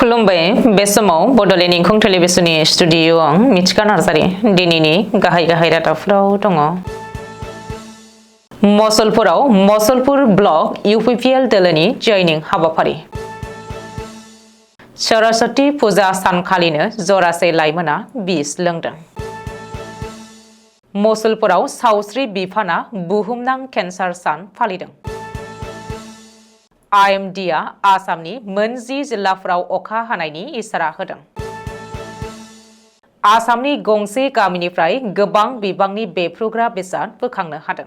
खुलुमबाय बे समाव बड'लेण्ड इंखं टेलिभिजननि स्टुडिअ'आव मिथिखा नार्जारि दिनैनि गाहाय रादाबफोराव दङ। मसलपुर ब्लक इउपिपिएल दोलोनि जयनिं हाबाफारि। सरस्वती फुजा सानखालिनो जरासे लाइमोना बिस लोंदों। मसलपुराव सावस्रि बिफाना बुहुमनां केन्सार सान फालिदों। आइएमडिआ आसामनि मोन 10 जिल्लाफोराव अखा हानायनि इसारा होदों। आसामनि गंसे गामिनिफ्राय गोबां बिबांनि बेफ्रुग्रा बेसाद बोखांनो हादों।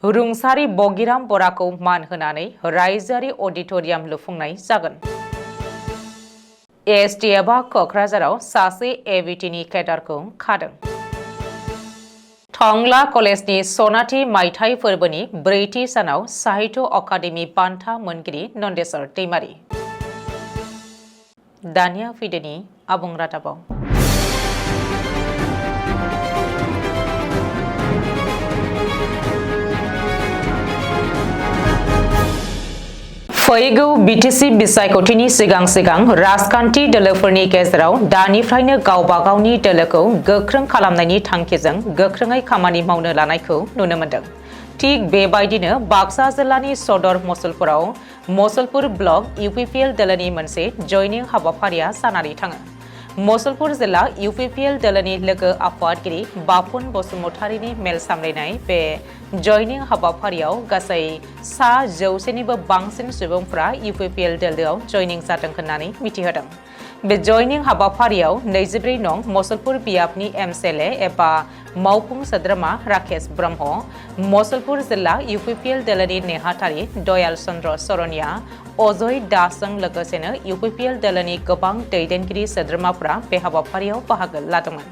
रुंसारि बगिराम बराखौ मान होनानै रायजोआरि अडिटोरियाम लुफुंनाय जागोन। एसटिएफआ क'क्राझाराव सासे एबिटिनि केडारखौ खादों। टंला कलेजनि सनाथि मायथाइ फोरबोनि 4थि सानाव साहित्य अकादेमि बान्था मोनगिरि नन्देस्वर दैमारि। दानिया फैदोनि आबुं रादाबाव। फैगौ बिटिसि बिसायख'थिनि सिगां राजखान्थि दोलोफोरनि गेजेराव दानिफ्रायनो गावबा गावनि दोलोखौ गोख्रों खालामनायनि थांखिजों गोख्रोङै खामानि मावनो लानायखौ नुनो मोन्दों। थिग बेबायदिनो बाक्सा जिल्लानि सदर मसलपुर ब्लक इउपिपिएल दोलोनि मोनसे जयनिं हाबाफारिया जानानै थाङो। मसलपुर जिल्ला इउपिपिएल दोलोनि लोगो आफादगिरि बाफुन बसुमतारीनि मेल सामलायनाय बे जयनिं हाबाफारियाव गासै 100निबो बांसिन सुबुंफ्रा इउपिपिएल दोलोआव जयनिं जादों होननानै मिथिहोदों। बे जयनिं हाबाफारियाव 24 नं मसलपुर बियाबनि एमसिएलए एबा मावफुं सोद्रोमा राकेश ब्रह्म, मसलपुर जिल्ला इउपिपिएल दोलोनि नेहाथारि दयाल चन्द्र सरनिया, अजय दासजों लोगोसेनो इउपिपिएल दोलोनि गोबां दैदेनगिरि सोद्रोमाफ्रा बे हाबाफारियाव बाहागो लादोंमोन।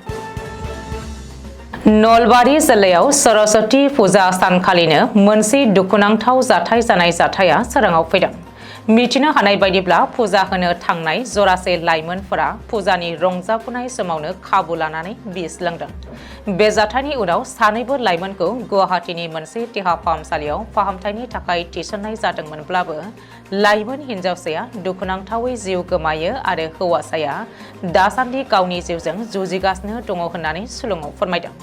नलबारि जिल्लायाव सरस्वती फुजा सानखालिनो मोनसे दुखुनांथाव जाथाय जानाय जाथाया सोराङाव फैदों। मिथिनो हानाय बायदिब्ला फुजा होनो थांनाय जरासे लाइमोनफोरा फुजानि रंजाफुनाय समावनो खाबु लानानै बिस लोंदों। बे जाथायनि उनाव सानैबो लाइमोनखौ गुवाहाटीनि मोनसे देहा फाहामसालियाव फाहामथायनि थाखाय थिसननाय जादोंमोनब्लाबो लाइमोन हिन्जावसाया दुखुनांथावै जिउ गोमायो आरो हौवासाया दासान्दि गावनि जिउजों जुजिगासिनो दङ होननानै सुलुङाव फोरमायदों।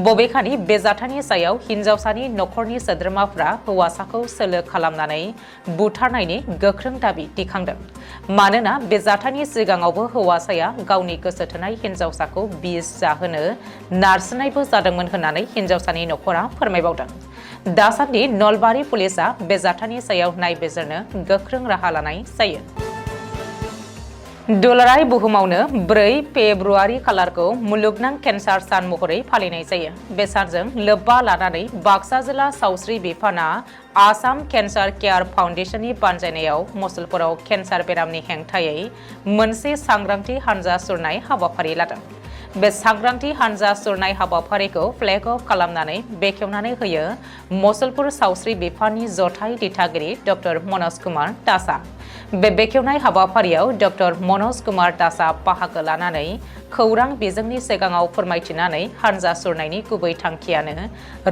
बबेखानि बे जाथायनि सायाव हिन्जावसानि नखरनि सोद्रोमाफ्रा हौवासाखौ सोलो खालामनानै बुथारनायनि गोख्रों दाबि दिखांदों। मानोना बे जाथायनि सिगाङावबो हौवासाया गावनि गोसो थोनाय हिन्जावसाखौ बिस जाहोनो नारसिननायबो जादोंमोन होननानै हिन्जावसानि नखरा फोरमायबावदों। दासान्दि नलबारि पुलिसआ बे जाथायनि सायाव नायबिजिरनो गोख्रों राहा लानाय जायो। दुलाराय बुहुमावनो 4 फेब्रुआरि खालारखौ मुलुगनां केन्सार सान महरै फालिनाय जायो। बे सानजों लोब्बा लानानै बाक्सा जिल्ला सावस्रि बिफाना आसाम केन्सार केयार फाउन्डेसननि बानजायनायाव मसलपुराव केन्सार बेरामनि हेंथायै मोनसे सांग्रांथि हानजा सुरनाय हाबाफारि लादों। बे सांग्रांथि हानजा सुरनाय हाबाफारिखौ फ्लेग अफ खालामनानै बेखेवनानै होयो मसलपुर सावस्रि बिफाननि जथाय दिथागिरि डक्टर मनज कुमार दासआ। बे बेखेवनाय हाबाफारियाव डक्टर मनज कुमार दासआ बाहागो लानानै खौरां बिजोंनि सिगाङाव फोरमायथिनानै हानजा सुरनायनि गुबै थांखियानो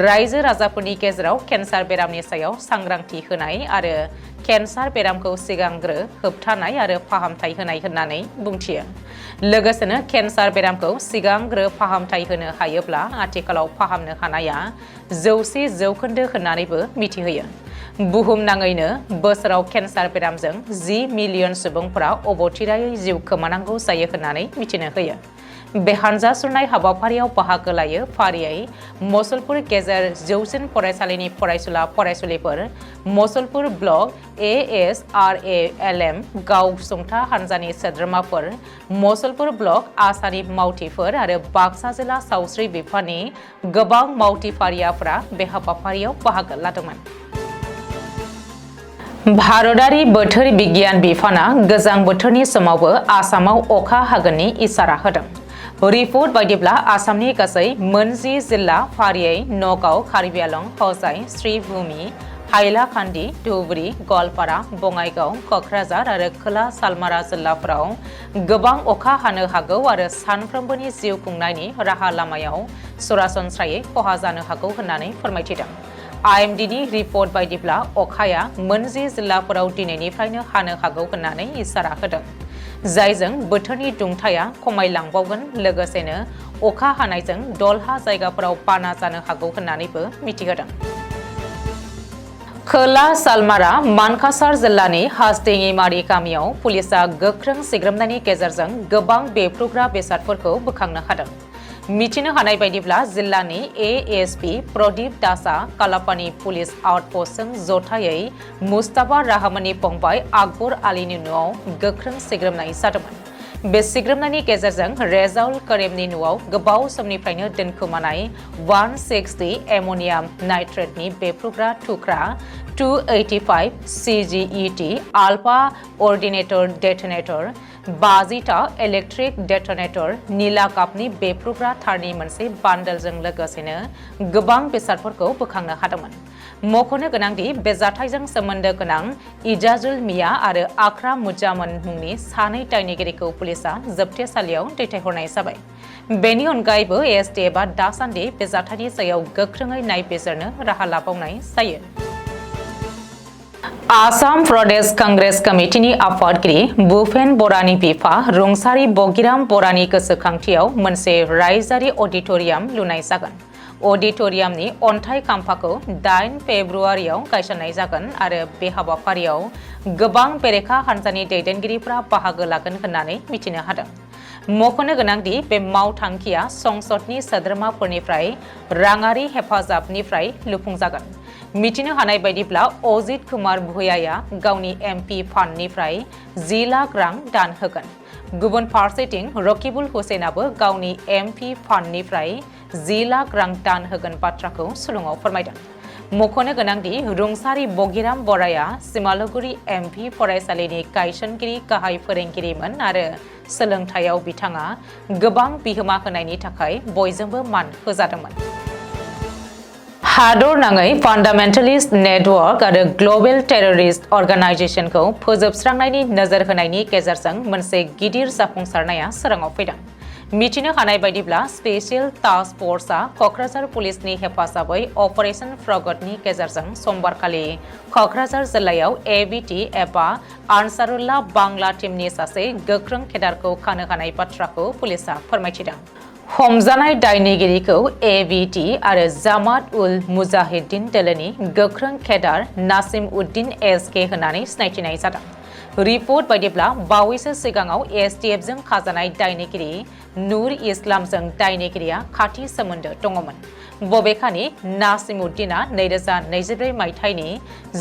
रायजो राजाफोरनि गेजेराव केन्सार बेरामनि सायाव सांग्रांथि होनाय आरो केन्सार बेरामखौ सिगांग्रो होबथानाय आरो फाहामथाय होनाय होननानै बुंथियो। लोगोसेनो केन्सार बेरामखौ सिगांग्रो फाहामथाय होनो हायोब्ला आथिखालाव फाहामनो हानाया 100% होननानैबो मिथिहोयो। बुहुमनाङैनो बोसोराव केन्सार बेरामजों 10 मिलियन सुबुंफोरा अबथिरायै जिउ खोमानांगौ जायो होननानै मिथिनो होयो। बे हानजा सुरनाय हाबाफारियाव बाहागो लायो फारियै मसलपुर गेजेर जौसिन फरायसालिनि फरायसुला फरायसुलिफोर, मसलपुर ब्लक ASRALM गावसुंथा हानजानि सोद्रोमाफोर, मसलपुर ब्लक आसानि मावथिफोर आरो बाक्सा जिल्ला सावस्रि बिफाननि गोबां मावथिफारियाफोरा बे हाबाफारियाव बाहागो लादोंमोन। भारतारि बोथोर बिगियान बिफाना गोजां बोथोरनि समावबो आसामाव अखा हागोननि इसारा होदों। रिपर्ट बायदिब्ला आसामनि गासै मोन 10 जिल्ला फारियै नगाव, कार्बि आलं, हजाइ, श्रीभूमि, हाइलाकान्दि, धुबुरी, गवालपारा, बङाइगाव, क'क्राझार आरो खोला सालमारा जिल्लाफोराव गोबां अखा हानो हागौ आरो सानफ्रोमबोनि जिउ खुंनायनि राहा लामायाव सरासनस्रायै खहा जानो हागौ होननानै फोरमायथिदों। IMDनि रिपर्ट बायदिब्ला अखाया मोनजि जिल्लाफोराव दिनैनिफ्रायनो हानो हागौ होननानै इसारा होदों, जायजों बोथोरनि दुंथाया खमायलांबावगोन लोगोसेनो अखा हानायजों दलहा जायगाफोराव बाना जानो हागौ होननानैबो मिथिहोदों। खोला सालमारा मानकासार जिल्लानि हासदिङिमारि गामियाव पुलिसा गोख्रों सिग्रोमनायनि गेजेरजों गोबां बेफ्रुग्रा बेसादफोरखौ बोखांनो हादों। मिथिनो हानाय बायदिब्ला जिल्लानि ASP प्रदीप दासआ कालापानी पुलिस आउटपस्टजों जथायै मुस्ताफा राहमाननि फंबाय आकबर आलीनि न'आव गोख्रों सिग्रोमनाय जादोंमोन। बे सिग्रोमनायनि गेजेरजों रेजाउल करीमनि न'आव गोबाव समनिफ्रायनो दोनखोमानाय 160 एमोनियाम नाइट्रेटनि बेफ्रुग्रा थुख्रा 285 CGET आल्फा अर्डिनेटर डेटोनेटर 50टा इलेक्ट्रिक डेटोनेटर नीला गाबनि बेफ्रुग्रा थारनि मोनसे बान्डलजों लोगोसेनो गोबां बेसादफोरखौ बोखांनो हादोंमोन। मख'नो गोनांदि बे जाथायजों सोमोन्दो गोनां इजाजुल मिया आरो आक्रा मुज्जामन मुंनि सानै दायनिगिरिखौ पुलिसा जोबथेसालियाव दैथायहरनाय जाबाय। बेनि अनगायैबो एसटिएफआ दासान्दि बे जाथायनि सायाव गोख्रोङै नायबिजिरनो राहा लाबावनाय जायो। आसाम प्रदेश कांग्रेस कमिटिनि आफादगिरि भुपेन बरानि बिफा रुंसारि बगिराम बरानि गोसोखांथियाव मोनसे रायजोआरि अडिटोरियाम लुनाय जागोन। अडिटोरियामनि अन्थाइ खाम्फाखौ 8 फेब्रुआरियाव गायसननाय जागोन आरो बे हाबाफारियाव गोबां बेरेखा हान्जानि दैदेनगिरिफोरा बाहागो लागोन होननानै मिथिनो हादों। मख'नो गोनांदि बे मावथांखिया संसदनि सोद्रोमाफोरनिफ्राय राङारि हेफाजाबनिफ्राय लुफुंजागोन। मिथिनो हानाय बायदिब्ला अजित कुमार भुयाया गावनि MP फान्डनिफ्राय 10 लाख रां दान होगोन। गुबुन फारसेथिं रकिबुल हुसैनाबो गावनि MP फान्डनिफ्राय 10 लाख रां दान होगोन बाथ्राखौ सुलुङाव फोरमायदों। मख'नो गोनांदि रुंसारि बगिराम बराया सिमालुगुरि MP फरायसालिनि गायसनगिरि गाहाय फोरोंगिरिमोन आरो सोलोंथायाव बिथाङा गोबां बिहोमा होनायनि थाखाय बयजोंबो मान होजादोंमोन। हादर नाङै फान्डामेन्टेलिस्ट नेटवर्क आरो ग्लबेल टेररिस्ट अर्गानाइजेशनखौ फोजोबस्रांनायनि नोजोर होनायनि गेजेरजों मोनसे गिदिर जाफुंसारनाया सोराङाव फैदों। मिथिनो हानाय बायदिब्ला स्पेशल टास्क फर्सआ क'क्राझार पुलिसनि हेफाजाबै अपारेशन प्रगतनि गेजेरजों समबारखालि क'क्राझार जिल्लायाव ABT एबा आनसारुल्लाह बांला टीमनि सासे गोख्रों केडारखौ खानो हानाय बाथ्राखौ पुलिसआ फोरमायथिदों। हमजानाय दायनिगिरिखौ ABT आरो जामात उल मुजाहिद्दिन दोलोनि गोख्रों केडार नासिम उद्दिन SK होननानै सिनायथिनाय जादों। रिपर्ट बायदिब्ला बावैसो सिगाङाव STFजों खाजानाय दायनिगिरि नुर इस्लामजों दायनिगिरिया खाथि सोमोन्दो दङमोन। बबेखानि नासिमुद्दिना 2024 मायथाइनि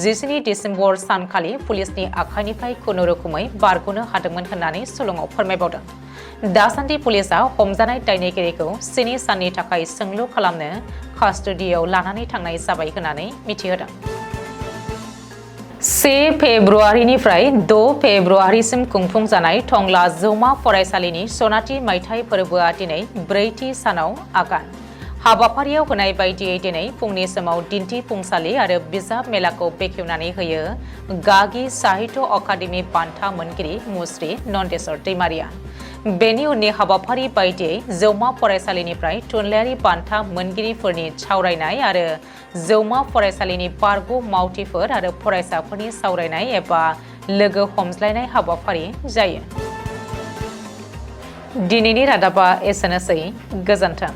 17 डिसेम्बर सानखालि पुलिसनि आखाइनिफ्राय खुनुरुखुमै बारग'नो हादोंमोन होननानै सुलुङाव फोरमायबावदों। दासान्दि पुलिसआ हमजानाय दायनिगिरिखौ 7 साननि थाखाय सोंलु खालामनो कास्टडियाव लानानै थांनाय जाबाय होननानै मिथिहोदों। 1 फेब्रुआरिनिफ्राय 6 फेब्रुआरिसिम खुंफुंजानाय टंला जौमा फरायसालिनि सनाथि मायथाइ फोरबोआ दिनै 4थि सानाव आगान। हाबाफारियाव होनाय बायदियै दिनै फुंनि समाव दिन्थिफुंसालि आरो बिजाब मेलाखौ बेखेवनानै होयो गागि साहित्य अकादेमि बान्था मोनगिरि मुस्रि नन्देस्वर दैमारिया। बेनि उननि हाबाफारि बायदियै जौमा फरायसालिनिफ्राय थुनलाइयारि बान्था मोनगिरिफोरनि सावरायनाय आरो जौमा फरायसालिनि बारग' मावथिफोर आरो फरायसाफोरनि सावरायनाय एबा लोगो हमज्लायनाय हाबाफारि जायो। दिनैनि रादाबा एसेनोसै। गोजोन्थों।